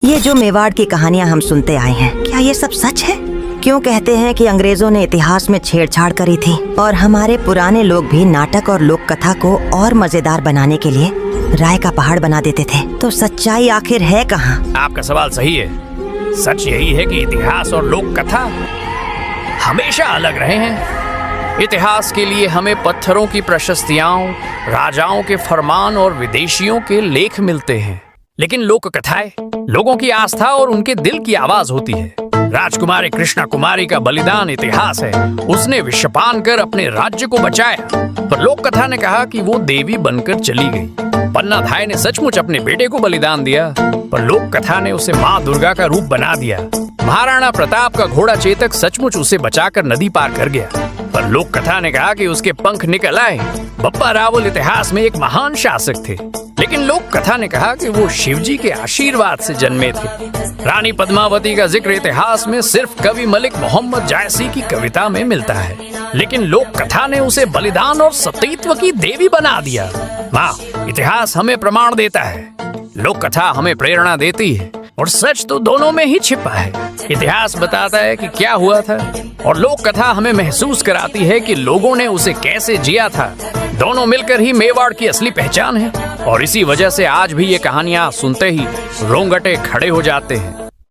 ये जो मेवाड़ की कहानियाँ हम सुनते आए हैं, क्या ये सब सच है? क्यों कहते हैं कि अंग्रेजों ने इतिहास में छेड़छाड़ करी थी और हमारे पुराने लोग भी नाटक और लोक कथा को और मजेदार बनाने के लिए राय का पहाड़ बना देते थे? तो सच्चाई आखिर है कहाँ? आपका सवाल सही है। सच यही है कि इतिहास और लोक कथा हमेशा अलग रहे हैं। इतिहास के लिए हमें पत्थरों की प्रशस्तियां, राजाओं के फरमान और विदेशियों के लेख मिलते हैं, लेकिन लोक कथाएं लोगों की आस्था और उनके दिल की आवाज होती है। राजकुमारी कृष्णा कुमारी का बलिदान इतिहास है। उसने विषपान कर अपने राज्य को बचाया, पर लोक कथा ने कहा कि वो देवी बनकर चली गई। पन्ना धाय ने सचमुच अपने बेटे को बलिदान दिया, पर लोक कथा ने उसे माँ दुर्गा का रूप बना दिया। महाराणा प्रताप का घोड़ा चेतक सचमुच उसे बचाकर नदी पार कर गया, पर लोक कथा ने कहा कि उसके पंख निकल आए। बप्पा रावल इतिहास में एक महान शासक थे, लेकिन लोक कथा ने कहा कि वो शिवजी के आशीर्वाद से जन्मे थे। रानी पद्मावती का जिक्र इतिहास में सिर्फ कवि मलिक मोहम्मद जायसी की कविता में मिलता है, लेकिन लोक कथा ने उसे बलिदान और सतीत्व की देवी बना दिया। माँ, इतिहास हमें प्रमाण देता है, लोक कथा हमें प्रेरणा देती है, और सच तो दोनों में ही छिपा है। इतिहास बताता है कि क्या हुआ था, और लोक कथा हमें महसूस कराती है कि लोगों ने उसे कैसे जिया था। दोनों मिलकर ही मेवाड़ की असली पहचान है, और इसी वजह से आज भी ये कहानियां सुनते ही रोंगटे खड़े हो जाते हैं।